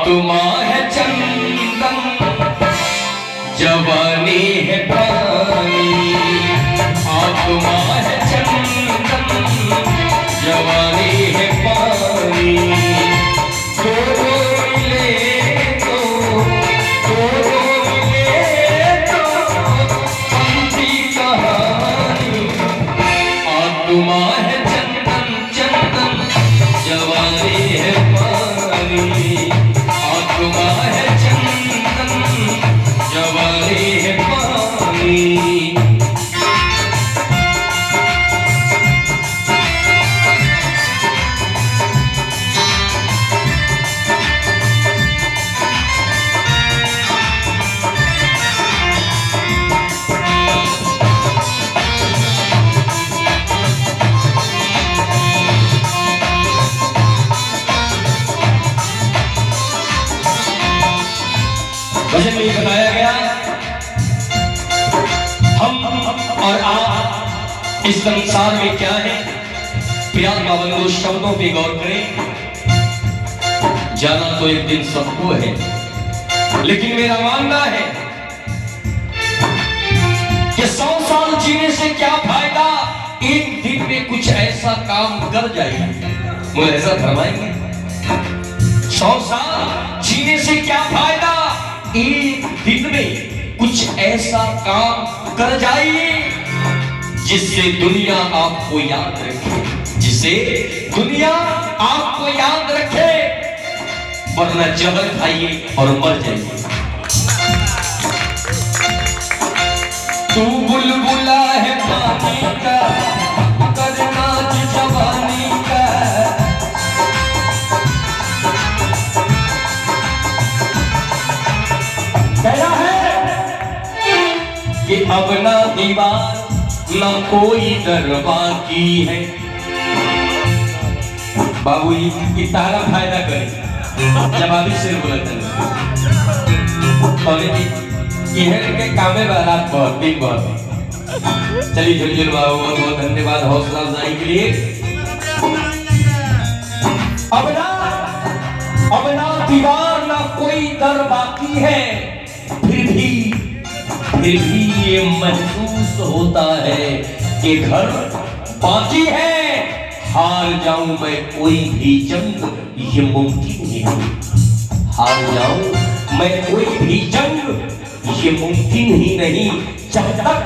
आत्मा है चंदन, जवानी है पानी। आत्मा है चंदन, जवानी है पानी। दो मिले तो बनती कहानी। आत्मा है चंदन चंदन, जवानी है पानी। आत्मा है चंदन, जवानी है पानी। वचन में बताया गया हम और आप इस संसार में क्या है। प्रियात्मा बंधु शब्दों पे गौर करें। जाना तो एक दिन सबको है, लेकिन मेरा मानना है कि 100 साल जीने से क्या फायदा, एक दिन में कुछ ऐसा काम कर जाएगा। मुझे ऐसा फरमाएंगे 100 साल जीने से क्या फायदा, एक दिन में कुछ ऐसा काम कर जाइए जिससे दुनिया आपको याद रखे, जिससे दुनिया आपको याद रखे। वरना जहर खाइए और मर जाइए। तू बुलबुला है पानी का, करना जवानी का। कहना है कि अब ना दीवार ना कोई दर बाकी है। बाबू ये तारा फायदा करे जवाबी सिर बोलते हैं। के कामे रात बहुत दिन बहुत। चलिए झुलझुल बाबू बहुत बहुत धन्यवाद हौसला अफजाई के लिए। अब ना दीवार ना कोई दर बाकी है, फिर भी ये महसूस होता है कि घर बाकी है। हार जाऊं मैं कोई भी जंग, ये मुमकिन ही नहीं। हार जाऊं मैं कोई भी जंग, ये मुमकिन ही नहीं, जब तक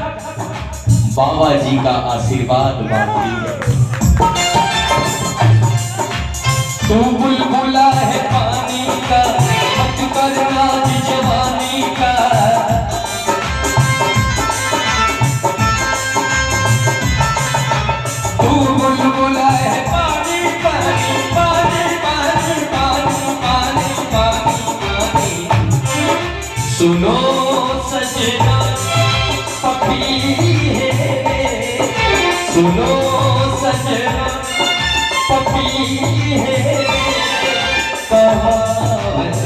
बाबा जी का आशीर्वाद बाकी है। तू बुलबुला है पानी का, मत करना जवानी का। तू बुलबुला है पानी पानी पानी पानी पानी पानी पानी पानी। सुनो सजना पपी है, सुनो सजना पपी है। कहावत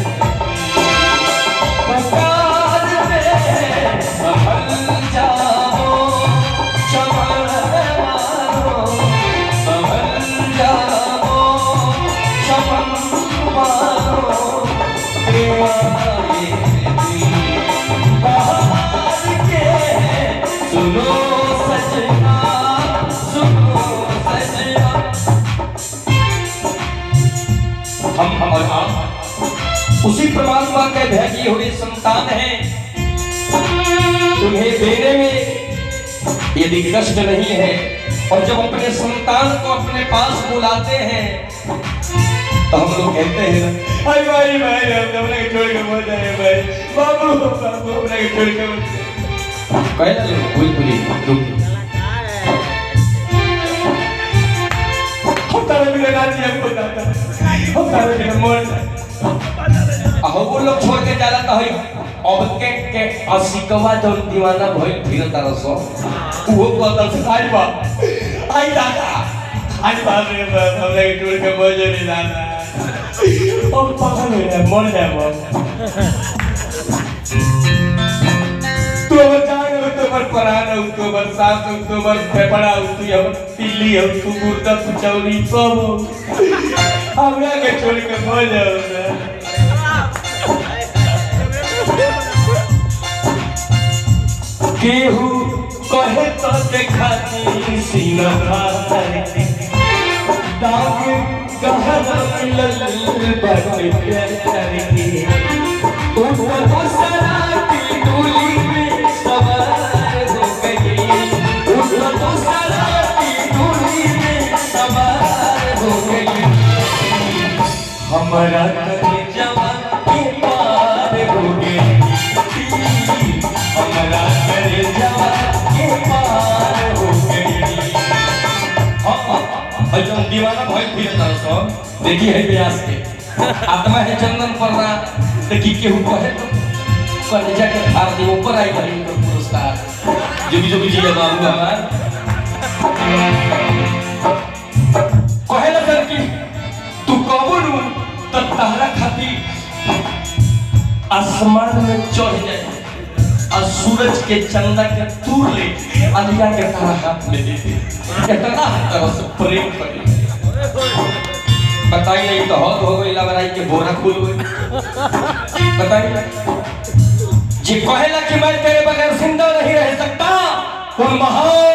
बकार में संभल जाओ, चमन मारो संभल जाओ, चमन मारो। सुनो सजना सुनो सजना। हम और आप उसी परमात्मा के भेजी हुई संतान हैं। तुम्हें देने में यदि कष्ट नहीं है और जब अपने संतान को अपने पास बुलाते हैं तो हम लोग कहते हैं भाई भाई भाई हम लोग छोड़ के मर जाए भाई, बाबू बाबू हम लोग छोड़ के मर जाए। कहना लोग भूल भूली रुक हम तारे बिना नाची हमको दाता हम तारे बिना मर जाए। वो लोग छोड़ के जाला तो है अब के असिकवा जो दीवाना भइल फिर तारा सो वो बदल से आई बा आई दादा आज बाप रे बाप हम लोग छोड़ के मर जाए दादा। अब पता नहीं है मर जाए बाप। तू अब जाएगा तो बर परान हो तो बर सांस हो तो बर फेफड़ा हो तो अब तिल्ली हो तो गुर्दा तो चौड़ी सब हो हमरा के छोड़ के मर जाओ। केहू कहे तो देखाती सीना फाड़ के दाग गहरा मिलल बाटे प्यार के ऊपर दूसरा की डोली में सवार हो गई ऊपर दूसरा की डोली में सवार हो गई हमारा कलेजा के पार हो गई हमारा कलेजा के पार हो गई। जब दीवाना भाई फिर तरसो देखी है व्यास के आत्मा है चंदन पड़ना देखी केहू कहे तो कलेजा के फाड़ दी ऊपर आई भाई तो पुरस्कार जो भी जी बाबू हमार कहे लगन कि तू कबूल तो तहरा खाती आसमान में चढ़ जाए और सूरज के चंदा के तूर ले अलिया के तारा हाथ में दे दे कितना तरह से प्रेम करी बताई नहीं तो हद हो गई लवराई के बोरा खुल गई बताई जी कहेला कि मैं तेरे बगैर जिंदा नहीं रह सकता उन महान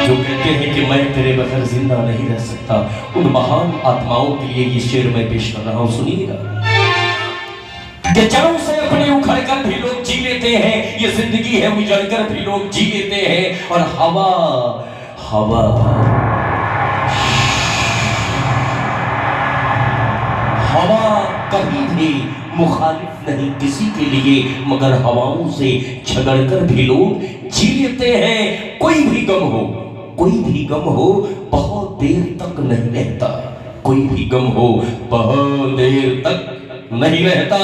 जो कहते हैं कि मैं तेरे बगैर जिंदा नहीं रह सकता उन महान आत्माओं के लिए ये शेर मैं पेश कर रहा हूं सुनिएगा कि जन्म से अपने उखड़ कर भी लोग जी लेते हैं ये जिंदगी है उजड़ कर भी लोग जी लेते हैं और हवा हवा हवा कभी भी मुखालिफ नहीं किसी के लिए मगर हवाओं से झगड़कर भी लोग जी लेते हैं कोई भी गम हो बहुत देर तक नहीं रहता कोई भी गम हो बहुत देर तक नहीं रहता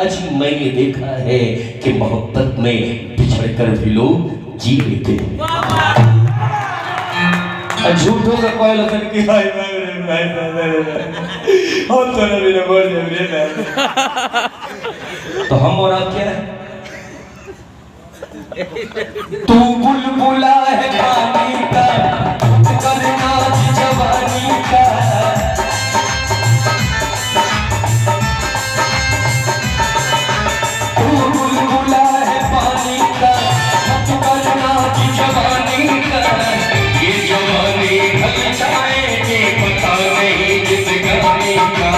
अजी मैंने देखा है कि मोहब्बत में बिछड़कर भी लोग जी लेते हैं झूठों का कोई लगन की हाय हम तो ना बिना बोल दे तो हम और आप क्या है तू बुलबुला है पानी का करना जवानी का तू बुलबुला है पानी का करना जवानी का ये जवानी ढल जाएगी पता नहीं किस गाने का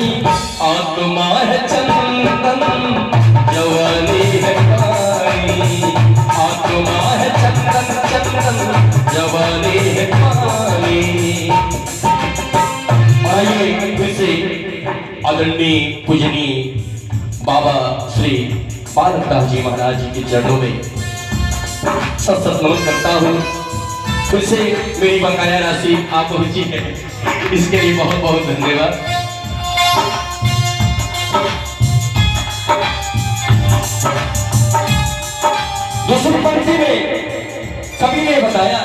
आत्मा है चंदन जवानी है पानी आत्मा है चंदन जवानी है पानी। आइए फिर से आदरणीय पूजनीय बाबा श्री बालकदास जी महाराज जी के चरणों में सत नमन करता हूँ। फिर से मेरी बकाया राशि आप पहुंची है इसके लिए बहुत बहुत धन्यवाद। दूसरी पंक्ति में कवि ने बताया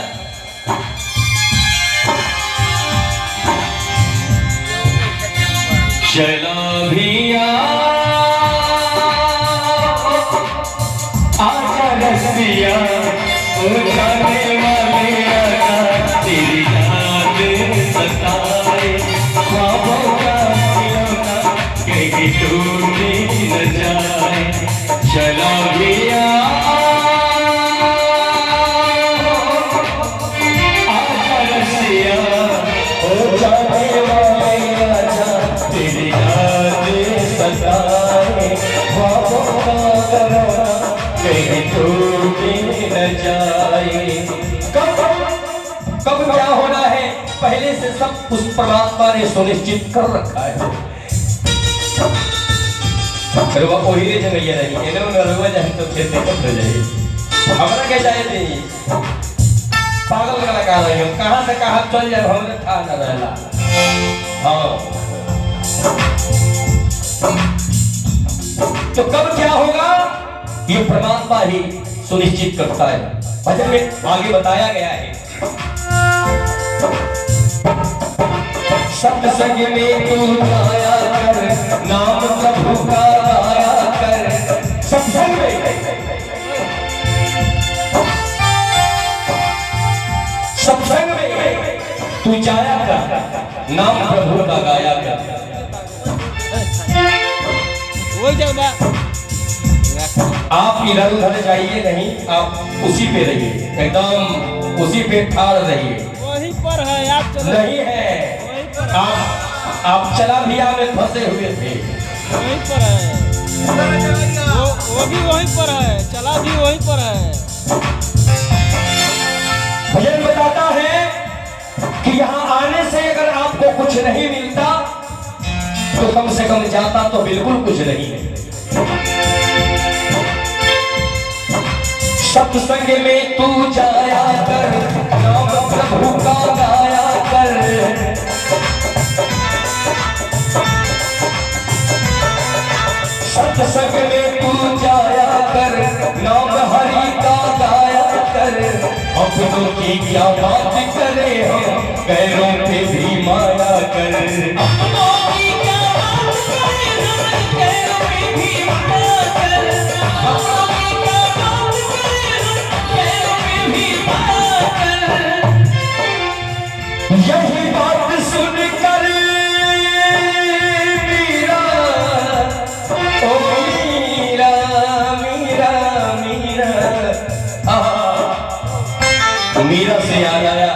चला भी आजा रसिया जाने वाले आजा तेरी याद सताए ख्वाबों का खिलौना कहीं टूट न जाए चला भी आजा रसिया जाने वाले आजा तेरी याद सताए ख्वाबों का खिलौना कहीं टूट सब उस परमात्मा ने सुनिश्चित कर रखा है। रुआ वही रे जगह रही है ना, रुआ जाए तो खेते कब हो जाए, हमरा क्या जाए नहीं पागल का लगा रही हूँ, कहाँ से कहाँ चल जाए हमने था न रहला। हाँ तो कब क्या होगा ये परमात्मा ही सुनिश्चित करता है। भजन में आगे बताया गया है, सत्संग में तू गाया कर, नाम प्रभु का गाया कर। सत्संग में, सत्संग में तू जाया कर, नाम प्रभु का गाया कर। आप इधर उधर जाइए नहीं, आप उसी पे रहिए, एकदम उसी पे ठाड़ रहिए। वहीं पर है, आप चलो नहीं है, आप चला भी में फंसे हुए थे, वहीं पर है, वो भी वहीं पर है, चला भी वहीं पर है। भजन बताता है कि यहाँ आने से अगर आपको कुछ नहीं मिलता तो कम से कम जाता तो बिल्कुल कुछ नहीं है। सत्संग में तू जाया कर, नाम प्रभु का गाया कर। सत्संग में तू जाया कर, नाम हरि का गाया कर। अपनों की क्या बात करे हम, गैरों पे भी माया कर। अपनों की क्या बात करे हम, गैरों पे भी माया कर। अपनों की क्या बात करे हम, गैरों पे भी माया कर। यही बात सुनकर मीरा, ओ मीरा मीरा मीरा, मीरा से याद आया,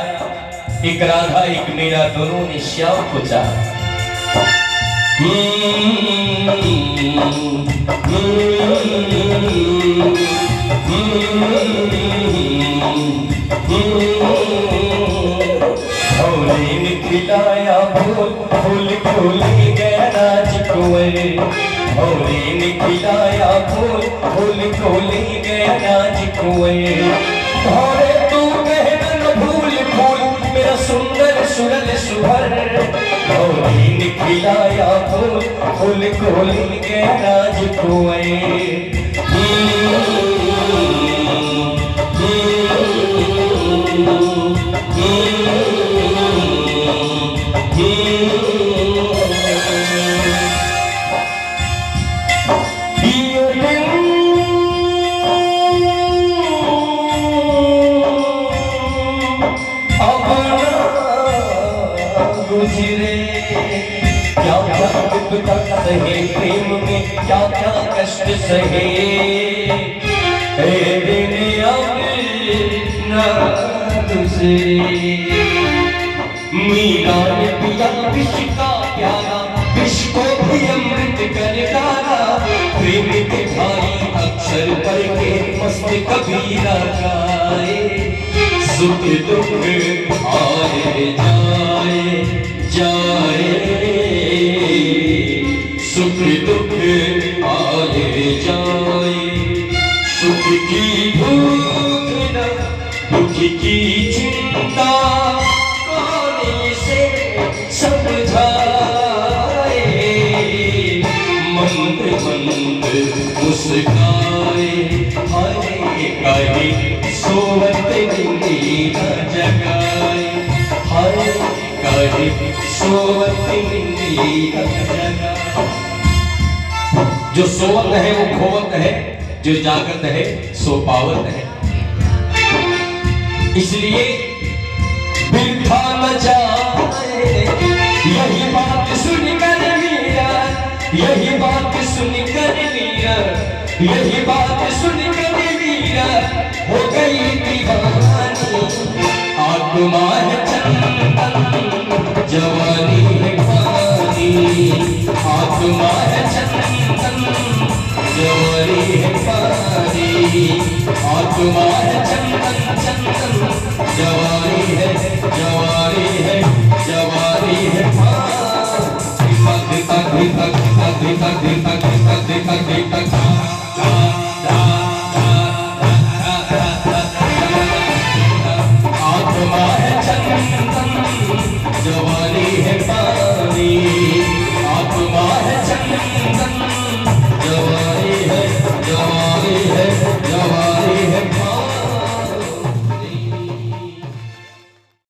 एक राधा एक मीरा दोनों ने श्याम को चाहा। भोले ने खिलाया फूल, फूल खोले गया नाच कुंवर। भोले ने खिलाया फूल, फूल खोले गया नाच कुंवर। भोले तू कहना न भूल फूल, मेरा सुंदर सुरल सुभर। भोले ने खिलाया फूल, फूल खोले गया नाच कुंवर। सहे प्रेम में क्या क्या कष्ट सहे, तेरे अब न दूसरे। मीरा ने पिया विष का प्याला, विष को भी अमृत कर डाला। प्रेम के भाई अक्षर पर के मस्त कबीरा गाए। सुख दुख आए जाए जाए, सुख दुख आए जाए। सुख की भूख न दुख की चिंता, कोने से समझाए। मंद मंद मुस्काए, हरे कहे सोवत नींद जगाए। हरे कहे सोवत नींद जगाए। जो सोवत है वो खोवत है, जो जागत है सो पावत है। इसलिए बिरथा न जाए, यही बात सुनकर मीरा, यही बात सुनकर मीरा, यही बात सुनकर मीरा हो गई दीवानी। आत्मा है चंदन, जवानी है पानी। आत्मा है चंदन, जवानी है पानी। आत्मा है चंदन चंदन, जवानी है जवानी है जवानी। गंगा